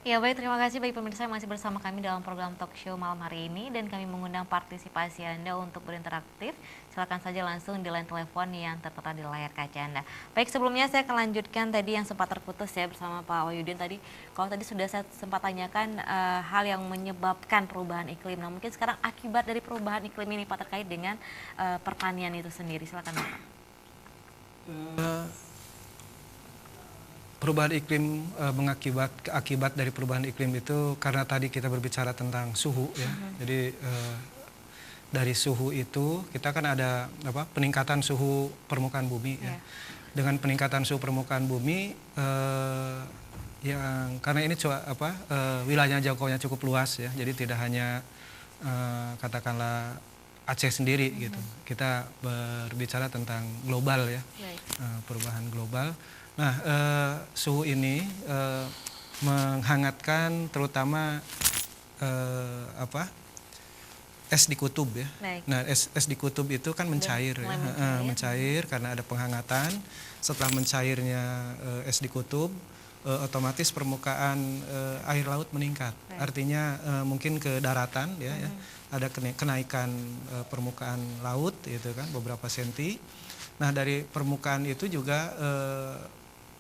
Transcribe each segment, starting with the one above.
Ya baik, terima kasih bagi pemirsa yang masih bersama kami dalam program talk show malam hari ini dan kami mengundang partisipasi Anda untuk berinteraktif. Silakan saja langsung di line telepon yang tertera di layar kaca Anda. Baik, sebelumnya saya akan lanjutkan tadi yang sempat terputus ya bersama Pak Wahyudin tadi. Kalau tadi sudah saya sempat tanyakan hal yang menyebabkan perubahan iklim. Nah, mungkin sekarang akibat dari perubahan iklim ini Pak terkait dengan pertanian itu sendiri. Silakan Pak. Perubahan iklim akibat dari perubahan iklim itu karena tadi kita berbicara tentang suhu ya. Jadi dari suhu itu kita kan ada peningkatan suhu permukaan bumi ya. Dengan peningkatan suhu permukaan bumi yang karena ini wilayahnya jangkauannya cukup luas ya. Jadi tidak hanya katakanlah Aceh sendiri gitu. Kita berbicara tentang global ya. Perubahan global. Nah, suhu ini menghangatkan terutama es di kutub ya. Nah, es di kutub itu kan mencair ya. Mencair karena ada penghangatan. Setelah mencairnya es di kutub, otomatis permukaan air laut meningkat. Artinya mungkin ke daratan ya, ada kenaikan permukaan laut itu kan beberapa senti. Nah, dari permukaan itu juga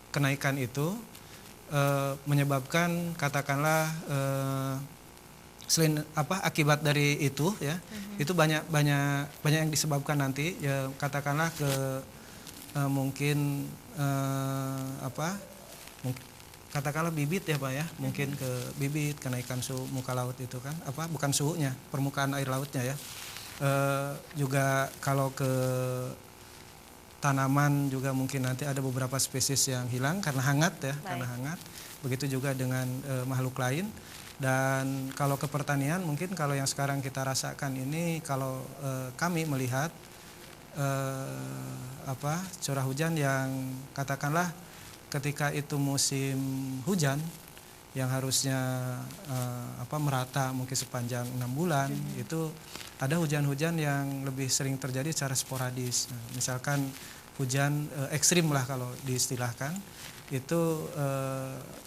kenaikan itu menyebabkan katakanlah selain akibat dari itu ya, itu banyak yang disebabkan nanti ya, katakanlah ke mungkin katakanlah bibit ya Pak ya, mungkin ke bibit, kenaikan suhu muka laut itu kan bukan suhunya, permukaan air lautnya ya. Juga kalau ke tanaman juga mungkin nanti ada beberapa spesies yang hilang karena hangat ya, karena hangat. Begitu juga dengan makhluk lain. Dan kalau ke pertanian mungkin kalau yang sekarang kita rasakan ini kalau kami melihat curah hujan yang katakanlah ketika itu musim hujan yang harusnya merata mungkin sepanjang 6 bulan itu ada hujan-hujan yang lebih sering terjadi secara sporadis. Nah, misalkan hujan ekstrim lah kalau diistilahkan itu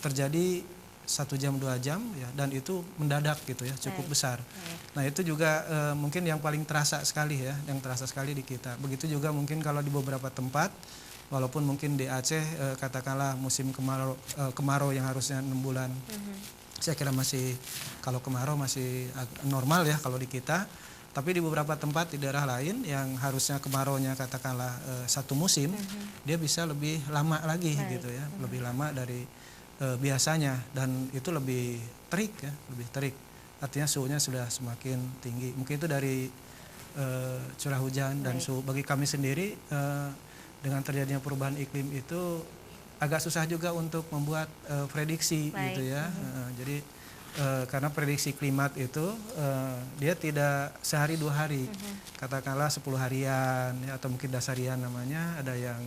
terjadi 1 jam 2 jam ya, dan itu mendadak gitu ya, cukup besar. Nah, itu juga mungkin yang paling terasa sekali ya, yang terasa sekali di kita. Begitu juga mungkin kalau di beberapa tempat, walaupun mungkin di Aceh katakanlah musim kemarau yang harusnya 6 bulan. Saya kira masih kalau kemarau masih normal ya kalau di kita. Tapi di beberapa tempat di daerah lain yang harusnya kemaraunya katakanlah 1 musim, dia bisa lebih lama lagi gitu ya, lebih lama dari biasanya, dan itu lebih terik ya, lebih terik. Artinya suhunya sudah semakin tinggi. Mungkin itu dari curah hujan dan suhu. Bagi kami sendiri dengan terjadinya perubahan iklim itu agak susah juga untuk membuat prediksi gitu ya. Jadi karena prediksi klimat itu dia tidak sehari 2 hari, katakanlah 10 harian ya, atau mungkin dasarian namanya, ada yang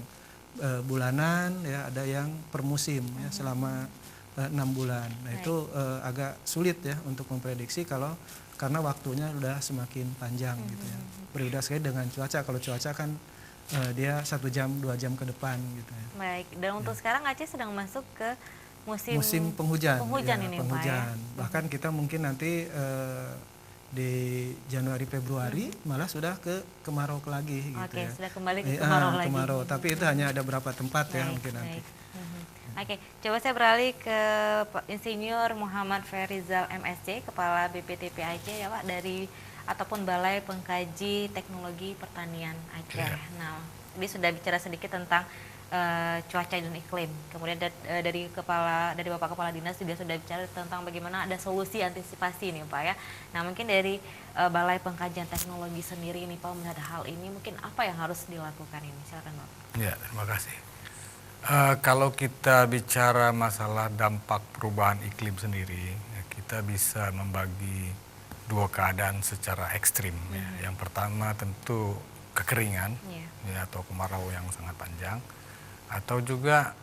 bulanan ya, ada yang per musim ya, selama 6 bulan. Nah, itu agak sulit ya untuk memprediksi karena waktunya sudah semakin panjang gitu ya. Berbeda sekali dengan cuaca. Kalau cuaca kan dia 1 jam 2 jam ke depan gitu ya. Baik, dan untuk sekarang Aceh sedang masuk ke musim penghujan ya, ini penghujan. Pak ya? Bahkan kita mungkin nanti di Januari Februari malah sudah ke kemarau lagi gitu ya. Sudah kembali ke kemarau lagi. Kemarau, tapi itu hanya ada beberapa tempat ya mungkin nanti. Oke, coba saya beralih ke Pak Insinyur Muhammad Ferizal MSc, Kepala BPTP Aceh ya Pak, ataupun Balai Pengkaji Teknologi Pertanian Aceh. Nah, tadi sudah bicara sedikit tentang cuaca dan iklim. Kemudian dari Bapak Kepala Dinas juga sudah bicara tentang bagaimana ada solusi antisipasi nih Pak ya. Nah, mungkin dari Balai Pengkajian Teknologi sendiri ini Pak, melihat hal ini mungkin apa yang harus dilakukan ini? Silakan Bapak. Ya, terima kasih. Kalau kita bicara masalah dampak perubahan iklim sendiri, ya, kita bisa membagi 2 keadaan secara ekstrim. Ya. Yang pertama tentu kekeringan ya, atau kemarau yang sangat panjang, atau juga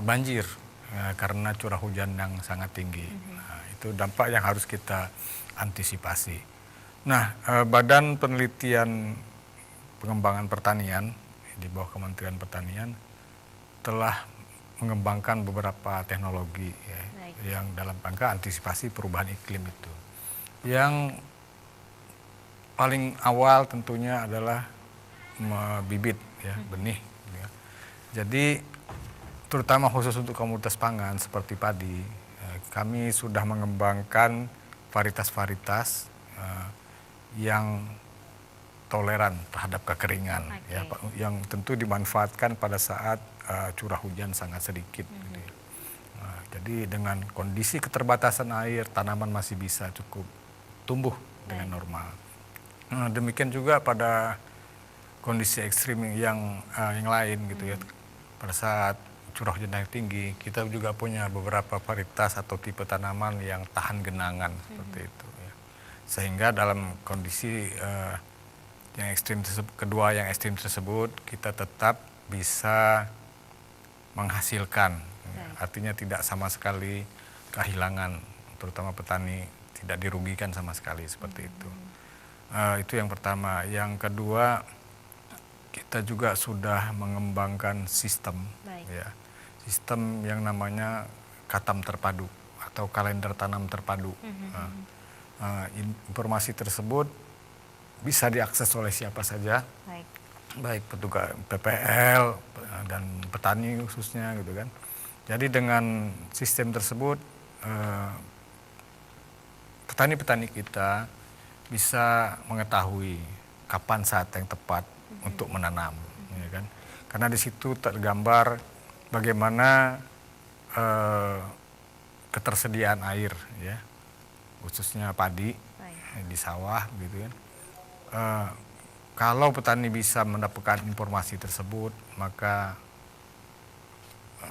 banjir karena curah hujan yang sangat tinggi. Nah, itu dampak yang harus kita antisipasi. Nah, Badan Penelitian Pengembangan Pertanian di bawah Kementerian Pertanian telah mengembangkan beberapa teknologi ya, yang dalam rangka antisipasi perubahan iklim itu. Yang paling awal tentunya adalah bibit ya, benih. Ya. Jadi terutama khusus untuk komoditas pangan seperti padi, kami sudah mengembangkan varietas-varietas yang toleran terhadap kekeringan, ya, yang tentu dimanfaatkan pada saat curah hujan sangat sedikit. Gitu ya. Jadi dengan kondisi keterbatasan air, tanaman masih bisa cukup tumbuh dengan normal. Demikian juga pada kondisi ekstrim yang lain gitu ya. Pada saat curah hujan yang tinggi, kita juga punya beberapa varietas atau tipe tanaman yang tahan genangan seperti itu. Ya. Sehingga dalam kondisi yang ekstrim tersebut, kita tetap bisa menghasilkan. Ya. Artinya tidak sama sekali kehilangan, terutama petani tidak dirugikan sama sekali seperti itu. Itu yang pertama. Yang kedua, kita juga sudah mengembangkan sistem, ya, sistem yang namanya Katam Terpadu atau kalender tanam terpadu. Informasi tersebut bisa diakses oleh siapa saja, baik petugas PPL dan petani khususnya, gitu kan. Jadi dengan sistem tersebut, petani-petani kita bisa mengetahui kapan saat yang tepat untuk menanam, ya kan? Karena di situ tergambar bagaimana ketersediaan air, ya, khususnya padi di sawah, gitu kan. Kalau petani bisa mendapatkan informasi tersebut, maka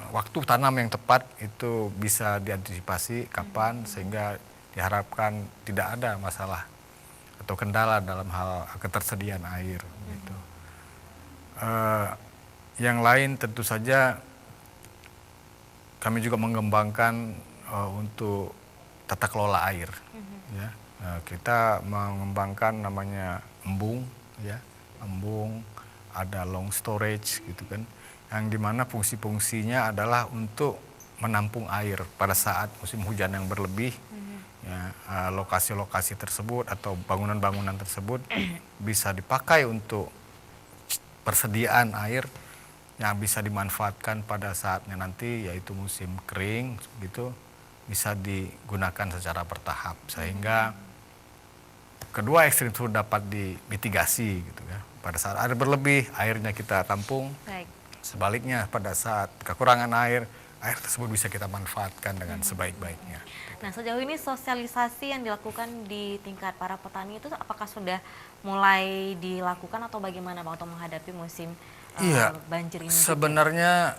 waktu tanam yang tepat itu bisa diantisipasi kapan, sehingga diharapkan tidak ada masalah atau kendala dalam hal ketersediaan air. Gitu. Yang lain tentu saja kami juga mengembangkan untuk tata kelola air. Ya. Kita mengembangkan namanya embung, ya, embung, ada long storage, gitu kan, yang dimana fungsi-fungsinya adalah untuk menampung air pada saat musim hujan yang berlebih. Ya, lokasi-lokasi tersebut atau bangunan-bangunan tersebut bisa dipakai untuk persediaan air yang bisa dimanfaatkan pada saatnya nanti, yaitu musim kering, gitu, bisa digunakan secara bertahap sehingga kedua ekstrim itu dapat dimitigasi, gitu ya. Pada saat air berlebih, airnya kita tampung. Sebaliknya pada saat kekurangan air tersebut bisa kita manfaatkan dengan sebaik-baiknya. Nah, sejauh ini sosialisasi yang dilakukan di tingkat para petani itu apakah sudah mulai dilakukan atau bagaimana Pak untuk menghadapi musim banjir ini? Sebenarnya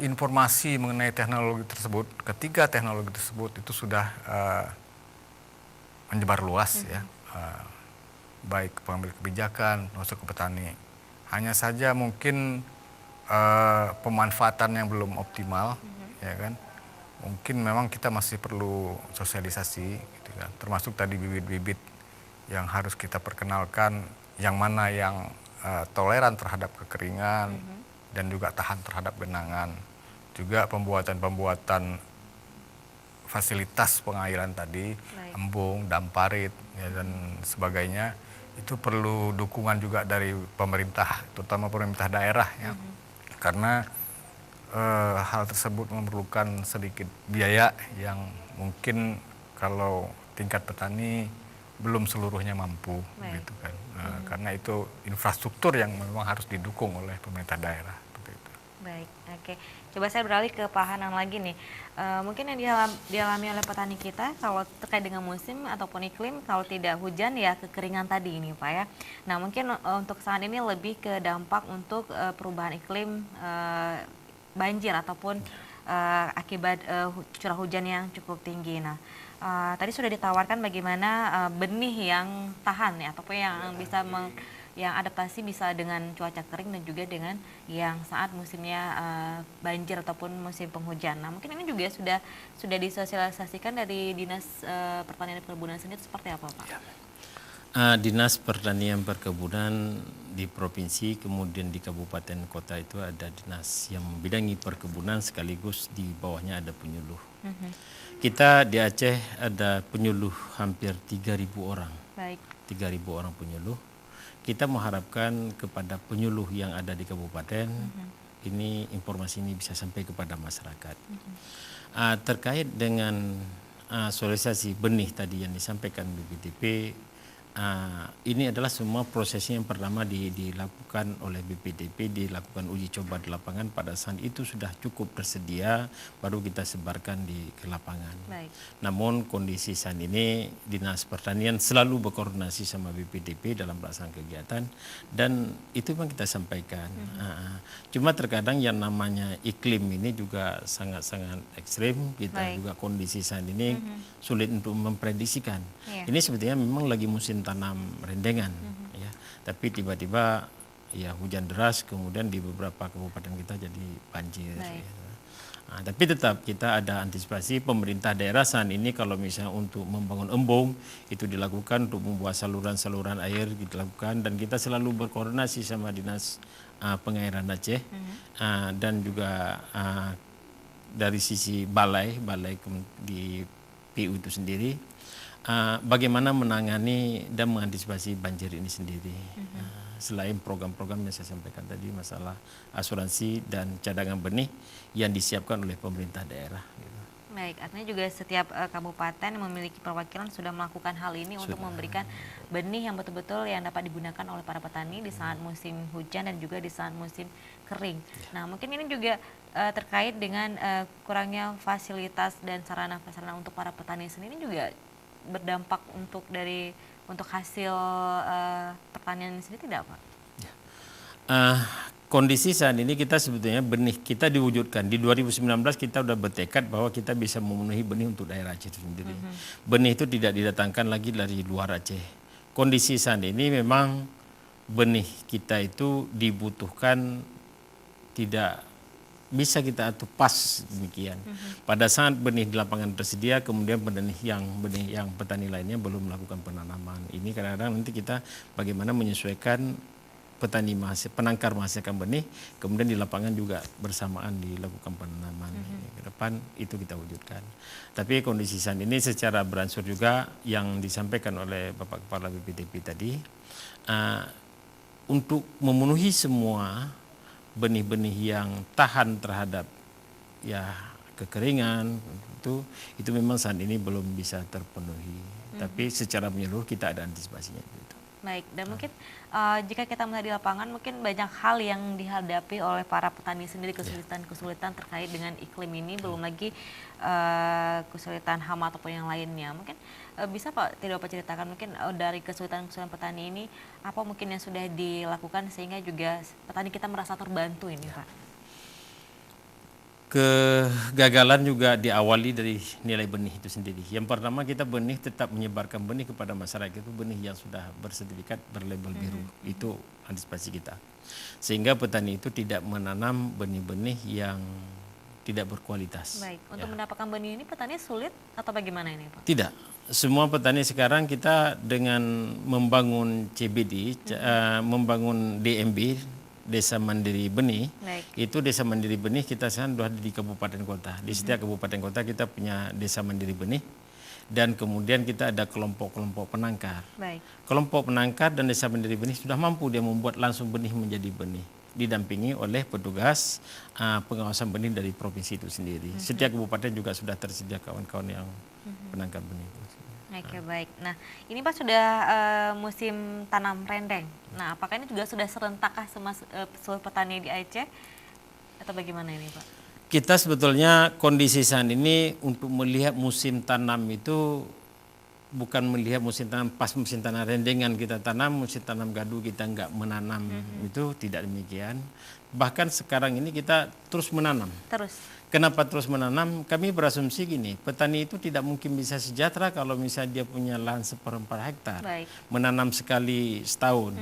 informasi mengenai teknologi tersebut, ketiga teknologi tersebut itu sudah menyebar luas, ya, baik pengambil kebijakan masuk ke petani. Hanya saja mungkin pemanfaatan yang belum optimal, ya kan. Mungkin memang kita masih perlu sosialisasi, gitu kan. Termasuk tadi bibit-bibit yang harus kita perkenalkan, yang mana yang toleran terhadap kekeringan dan juga tahan terhadap genangan. Juga pembuatan fasilitas pengairan tadi, embung, dam parit, ya, dan sebagainya, itu perlu dukungan juga dari pemerintah, terutama pemerintah daerah, ya. Karena hal tersebut memerlukan sedikit biaya yang mungkin kalau tingkat petani belum seluruhnya mampu, gitu kan. Karena itu infrastruktur yang memang harus didukung oleh pemerintah daerah. Itu. Baik, oke. Coba saya beralih ke Pak Hanan lagi nih. Mungkin yang dialami oleh petani kita kalau terkait dengan musim ataupun iklim, kalau tidak hujan ya kekeringan tadi ini Pak, ya. Nah, mungkin untuk saat ini lebih ke dampak untuk perubahan iklim, banjir ataupun akibat curah hujan yang cukup tinggi. Nah, tadi sudah ditawarkan bagaimana benih yang tahan, ya, ataupun yang bisa yang adaptasi bisa dengan cuaca kering dan juga dengan yang saat musimnya banjir ataupun musim penghujan. Nah, mungkin ini juga sudah disosialisasikan dari Dinas Pertanian dan Perkebunan sendiri seperti apa, Pak? Ya. Dinas Pertanian Perkebunan di provinsi, kemudian di kabupaten kota itu ada dinas yang membidangi perkebunan sekaligus di bawahnya ada penyuluh. Kita di Aceh ada penyuluh hampir 3.000 orang. Baik. 3.000 orang penyuluh. Kita mengharapkan kepada penyuluh yang ada di kabupaten, ini informasi ini bisa sampai kepada masyarakat. Terkait dengan sosialisasi benih tadi yang disampaikan BPTP, ini adalah semua prosesnya yang pertama dilakukan oleh BPTP, dilakukan uji coba di lapangan. Pada saat itu sudah cukup tersedia, baru kita sebarkan ke lapangan. Baik. Namun kondisi saat ini Dinas Pertanian selalu berkoordinasi sama BPTP dalam pelaksanaan kegiatan, dan itu memang kita sampaikan. Cuma terkadang yang namanya iklim ini juga sangat-sangat ekstrim. Kita juga kondisi saat ini sulit untuk memprediksikan. Ini sebetulnya memang lagi musim tanam rendengan, ya. Tapi tiba-tiba ya hujan deras, kemudian di beberapa kabupaten kita jadi banjir. Ya. Tapi tetap kita ada antisipasi. Pemerintah daerah saat ini kalau misalnya untuk membangun embung itu dilakukan, untuk membuat saluran-saluran air dilakukan, dan kita selalu berkoordinasi sama Dinas Pengairan Aceh dan juga dari sisi balai di PU itu sendiri. Bagaimana menangani dan mengantisipasi banjir ini sendiri. Selain program-program yang saya sampaikan tadi, masalah asuransi dan cadangan benih yang disiapkan oleh pemerintah daerah. Gitu. Baik, artinya juga setiap kabupaten memiliki perwakilan sudah melakukan hal ini untuk memberikan benih yang betul-betul yang dapat digunakan oleh para petani di saat musim hujan dan juga di saat musim kering. Nah, mungkin ini juga terkait dengan kurangnya fasilitas dan sarana-prasarana untuk para petani sendiri juga berdampak untuk hasil pertanian sendiri tidak, Pak? Kondisi saat ini kita sebetulnya benih kita diwujudkan di 2019, kita sudah bertekad bahwa kita bisa memenuhi benih untuk daerah Aceh itu sendiri. Benih itu tidak didatangkan lagi dari luar Aceh. Kondisi saat ini memang benih kita itu dibutuhkan, tidak bisa kita atur pas demikian. Pada saat benih di lapangan tersedia, kemudian benih yang petani lainnya belum melakukan penanaman. Ini kadang-kadang nanti kita bagaimana menyesuaikan petani penangkar menghasilkan benih, kemudian di lapangan juga bersamaan dilakukan penanaman. Ke depan itu kita wujudkan. Tapi kondisi saat ini secara beransur juga yang disampaikan oleh Bapak Kepala BPTP tadi, untuk memenuhi semua benih-benih yang tahan terhadap ya kekeringan itu memang saat ini belum bisa terpenuhi. Tapi secara menyeluruh kita ada antisipasinya. Baik, dan mungkin jika kita melihat di lapangan mungkin banyak hal yang dihadapi oleh para petani sendiri, kesulitan-kesulitan terkait dengan iklim ini, belum lagi kesulitan hama ataupun yang lainnya. Mungkin bisa Pak tidak Pak ceritakan mungkin dari kesulitan-kesulitan petani ini apa mungkin yang sudah dilakukan sehingga juga petani kita merasa terbantu ini, Pak? Kegagalan juga diawali dari nilai benih itu sendiri. Yang pertama, kita benih tetap menyebarkan benih kepada masyarakat, itu benih yang sudah bersertifikat berlabel biru. Itu antisipasi kita. Sehingga petani itu tidak menanam benih-benih yang tidak berkualitas. Baik, untuk mendapatkan benih ini petani sulit atau bagaimana ini, Pak? Tidak. Semua petani sekarang kita dengan membangun CBD, membangun DMB, Desa Mandiri Benih. Baik. Itu Desa Mandiri Benih kita sekarang sudah di kabupaten kota. Di setiap kabupaten kota kita punya Desa Mandiri Benih, dan kemudian kita ada kelompok-kelompok penangkar. Baik. Kelompok penangkar dan Desa Mandiri Benih sudah mampu dia membuat langsung benih menjadi benih, didampingi oleh petugas pengawasan benih dari provinsi itu sendiri. Setiap kabupaten juga sudah tersedia kawan-kawan yang penangkar benih. Oke, baik. Nah, ini Pak sudah musim tanam rendeng. Nah, apakah ini juga sudah serentakkah seluruh petani di Aceh atau bagaimana ini, Pak? Kita sebetulnya kondisi saat ini untuk melihat musim tanam itu bukan melihat musim tanam pas musim tanam rendengan kita tanam, musim tanam gadu kita nggak menanam, itu tidak demikian. Bahkan sekarang ini kita terus menanam. Terus. Kenapa terus menanam? Kami berasumsi gini, petani itu tidak mungkin bisa sejahtera kalau misalnya dia punya lahan 1/4 hektar, Baik. menanam sekali setahun.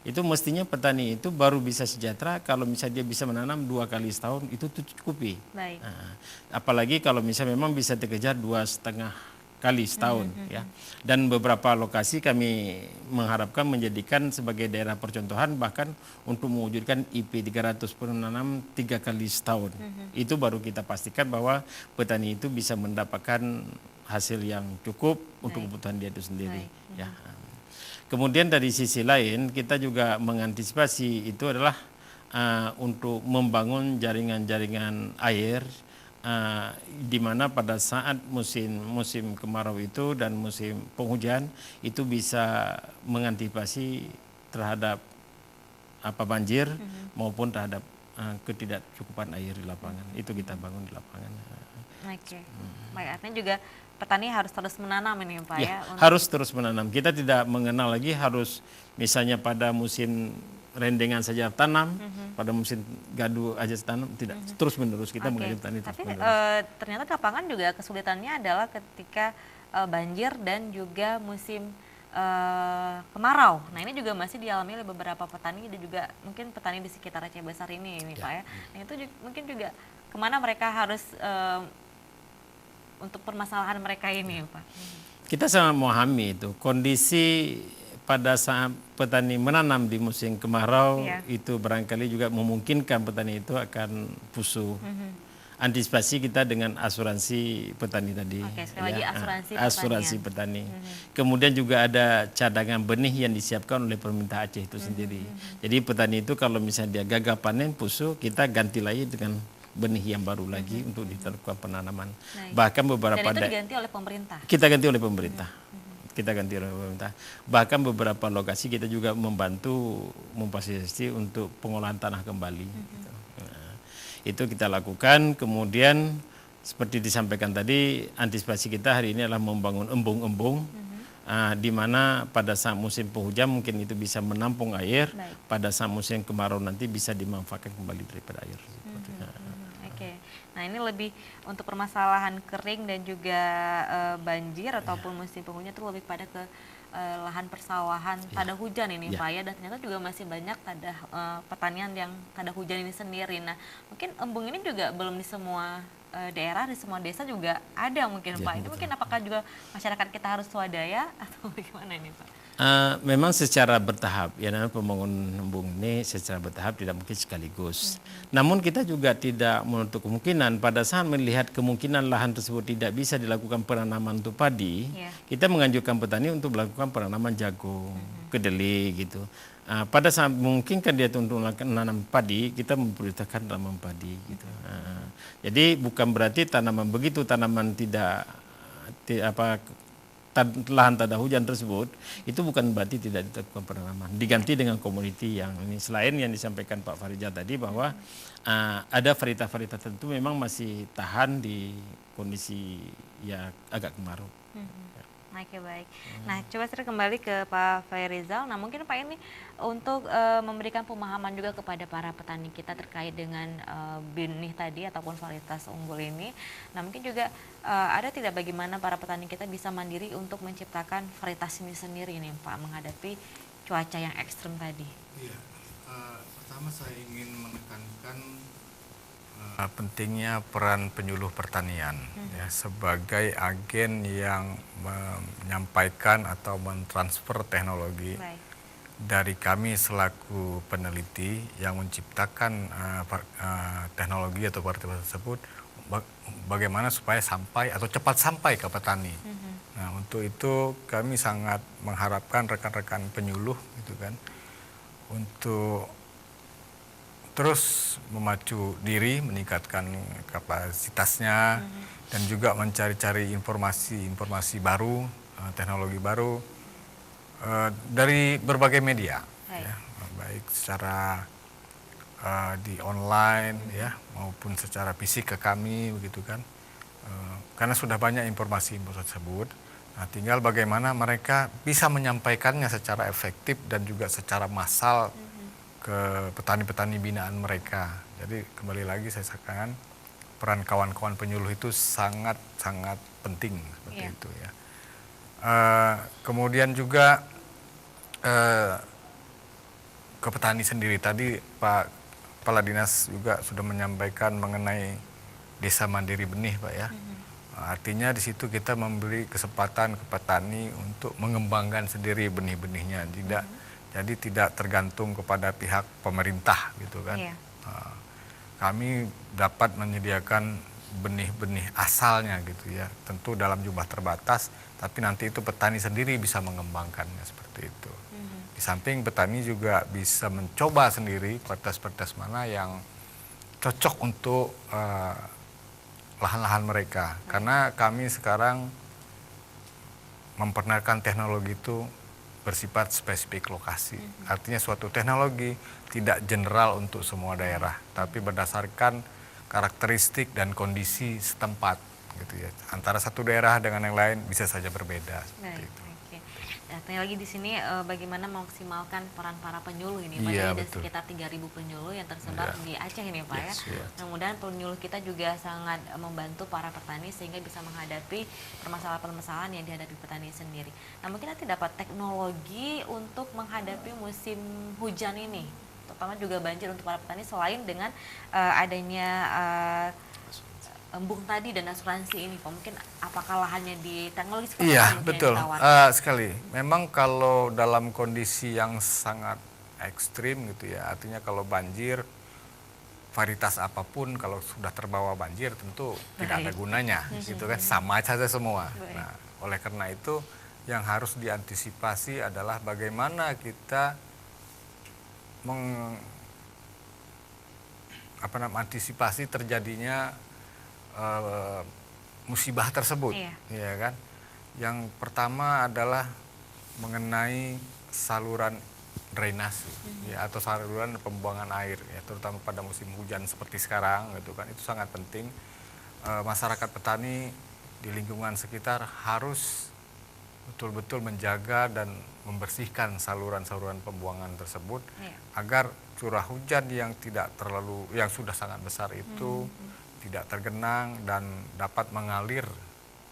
Itu mestinya petani itu baru bisa sejahtera kalau misalnya dia bisa menanam 2 kali setahun, itu cukupi. Baik. Apalagi kalau misalnya memang bisa dikejar 2,5 kali setahun ya. Dan beberapa lokasi kami mengharapkan menjadikan sebagai daerah percontohan, bahkan untuk mewujudkan IP 300 penanam 3 kali setahun. Itu baru kita pastikan bahwa petani itu bisa mendapatkan hasil yang cukup untuk kebutuhan dia itu sendiri ya. Kemudian dari sisi lain kita juga mengantisipasi itu adalah untuk membangun jaringan-jaringan air di mana pada saat musim kemarau itu dan musim penghujan itu bisa mengantisipasi terhadap banjir maupun terhadap ketidakcukupan air di lapangan. Itu kita bangun di lapangan. Oke. Baik, artinya juga petani harus terus menanam ini Pak ya. Harus terus menanam. Kita tidak mengenal lagi harus misalnya pada musim rendengan saja tanam, pada musim gadu aja tanam, tidak, terus menerus kita mengajak petani terus menerus. Tapi ternyata di lapangan juga kesulitannya adalah ketika banjir dan juga musim kemarau. Nah ini juga masih dialami oleh beberapa petani dan juga mungkin petani di sekitar Aceh Besar ini Pak ya. Nah itu mungkin juga kemana mereka harus untuk permasalahan mereka ini Pak? Kita sangat memahami itu kondisi pada saat petani menanam di musim kemarau itu barangkali juga memungkinkan petani itu akan fusuh. Antisipasi kita dengan asuransi petani tadi. Oke, sekali lagi asuransi petani. Kemudian juga ada cadangan benih yang disiapkan oleh pemerintah Aceh itu sendiri. Jadi petani itu kalau misalnya dia gagal panen fusuh, kita ganti lagi dengan benih yang baru lagi untuk dilakukan penanaman. Bahkan beberapa dan itu diganti oleh pemerintah. Kita ganti oleh pemerintah. Kita ganti oleh pemerintah. Bahkan beberapa lokasi kita juga membantu memfasilitasi untuk pengolahan tanah kembali. Gitu. Nah, itu kita lakukan. Kemudian seperti disampaikan tadi, antisipasi kita hari ini adalah membangun embung-embung, di mana pada saat musim penghujan mungkin itu bisa menampung air. Pada saat musim kemarau nanti bisa dimanfaatkan kembali daripada air. Oke. Nah ini lebih untuk permasalahan kering dan juga banjir ataupun musim penghujan itu lebih pada ke lahan persawahan tada hujan ini Pak ya, dan ternyata juga masih banyak tada pertanian yang tada hujan ini sendiri. Nah mungkin embung ini juga belum di semua daerah, di semua desa juga ada mungkin Pak. Ini mungkin apakah juga masyarakat kita harus swadaya atau bagaimana ini Pak? Memang secara bertahap, ya namanya pembangunan embung ini secara bertahap tidak mungkin sekaligus. Namun kita juga tidak menutup kemungkinan pada saat melihat kemungkinan lahan tersebut tidak bisa dilakukan penanaman untuk padi, kita menganjurkan petani untuk melakukan penanaman jagung, kedelai gitu. Pada saat memungkinkan dia untuk menanam padi, kita memprioritaskan tanaman padi gitu. Jadi bukan berarti tanaman begitu tanaman lahan tada hujan tersebut itu bukan berarti tidak dilakukan penanaman, diganti dengan komoditi yang ini. Selain yang disampaikan Pak Farizal tadi bahwa ada varietas-varietas tertentu memang masih tahan di kondisi ya agak kemarau. Oke baik. Nah coba saya kembali ke Pak Farizal. Nah mungkin Pak ini untuk memberikan pemahaman juga kepada para petani kita terkait dengan benih tadi ataupun varietas unggul ini. Nah mungkin juga ada tidak bagaimana para petani kita bisa mandiri untuk menciptakan varietas ini sendiri nih Pak menghadapi cuaca yang ekstrem tadi. Iya, pertama saya ingin menekankan pentingnya peran penyuluh pertanian ya, sebagai agen yang menyampaikan atau mentransfer teknologi dari kami selaku peneliti yang menciptakan teknologi atau varietas tersebut, bagaimana supaya sampai atau cepat sampai ke petani. Nah untuk itu kami sangat mengharapkan rekan-rekan penyuluh gitu kan untuk terus memacu diri, meningkatkan kapasitasnya, dan juga mencari-cari informasi baru, teknologi baru dari berbagai media, ya, baik secara di online, ya, maupun secara fisik ke kami, begitu kan, karena sudah banyak informasi tersebut. Nah, tinggal bagaimana mereka bisa menyampaikannya secara efektif dan juga secara massal ke petani-petani binaan mereka. Jadi kembali lagi saya sampaikan peran kawan-kawan penyuluh itu sangat-sangat penting seperti itu ya. Kemudian juga ke petani sendiri tadi Pak Kepala Dinas juga sudah menyampaikan mengenai desa mandiri benih Pak ya. Artinya di situ kita memberi kesempatan ke petani untuk mengembangkan sendiri benih-benihnya, jadi tidak tergantung kepada pihak pemerintah gitu kan. Iya. Kami dapat menyediakan benih-benih asalnya gitu ya, tentu dalam jumlah terbatas, tapi nanti itu petani sendiri bisa mengembangkannya seperti itu. Di samping petani juga bisa mencoba sendiri varietas-varietas mana yang cocok untuk lahan-lahan mereka, karena kami sekarang memperkenalkan teknologi itu bersifat spesifik lokasi. Artinya suatu teknologi tidak general untuk semua daerah, tapi berdasarkan karakteristik dan kondisi setempat gitu ya. Antara satu daerah dengan yang lain bisa saja berbeda. Baik, oke. Nah, lagi di sini bagaimana memaksimalkan peran para penyuluh ini. Iya, Padahal ada betul. sekitar 3.000 penyuluh yang tersebar Iya. di Aceh ini Pak Yes, ya. yes. Mudah-mudahan penyuluh kita juga sangat membantu para petani sehingga bisa menghadapi permasalahan-permasalahan yang dihadapi petani sendiri. Nah mungkin nanti dapat teknologi untuk menghadapi musim hujan ini, terutama juga banjir untuk para petani selain dengan adanya embung tadi dan asuransi ini Pak. Mungkin apakah lahannya di teknologi seperti apa Iya, mungkin betul. yang ditawarkan? Sekali. Memang kalau dalam kondisi yang sangat ekstrim gitu ya, artinya kalau banjir, varietas apapun kalau sudah terbawa banjir tentu tidak ada Baik. gunanya, gitu kan, sama saja semua. Baik. Nah, oleh karena itu yang harus diantisipasi adalah bagaimana kita antisipasi terjadinya musibah tersebut, Iya. ya kan? Yang pertama adalah mengenai saluran drainase, ya, atau saluran pembuangan air, ya, terutama pada musim hujan seperti sekarang, gitu kan? Itu sangat penting. Masyarakat petani di lingkungan sekitar harus betul-betul menjaga dan membersihkan saluran-saluran pembuangan tersebut, Iya. agar curah hujan yang yang sudah sangat besar itu tidak tergenang dan dapat mengalir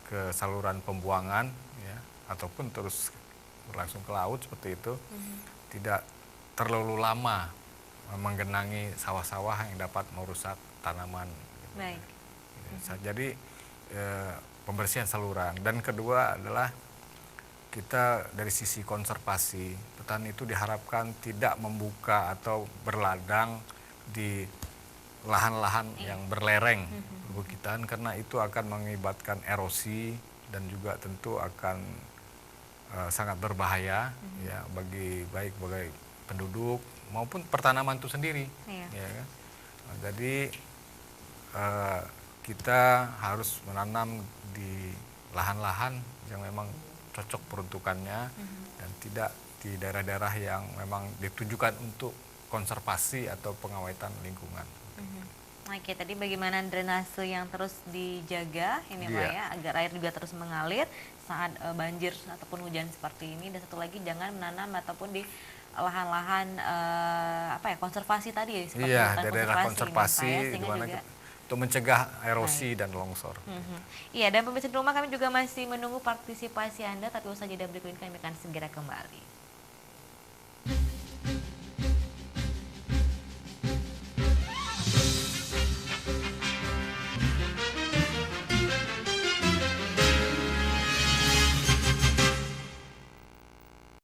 ke saluran pembuangan, ya, ataupun terus berlangsung ke laut seperti itu, tidak terlalu lama menggenangi sawah-sawah yang dapat merusak tanaman. Baik. Jadi pembersihan saluran. Dan kedua adalah kita dari sisi konservasi, petani itu diharapkan tidak membuka atau berladang di lahan-lahan yang berlereng perbukitan, karena itu akan mengakibatkan erosi dan juga tentu akan sangat berbahaya, ya, bagi penduduk maupun pertanaman itu sendiri. Iya. Ya kan? Nah, jadi kita harus menanam di lahan-lahan yang memang cocok peruntukannya dan tidak di daerah-daerah yang memang ditujukan untuk konservasi atau pengawetan lingkungan. Oke, tadi bagaimana drainase yang terus dijaga ini Pak Iya. ya, agar air juga terus mengalir saat banjir ataupun hujan seperti ini. Dan satu lagi jangan menanam ataupun di lahan-lahan konservasi tadi ya, seperti Iya, hutan daerah ini, konservasi Pak, ya, sehingga di mana juga untuk mencegah erosi dan longsor. Iya, dan pemirsa di rumah kami juga masih menunggu partisipasi Anda, tapi usaha jeda berikut ini kami akan segera kembali.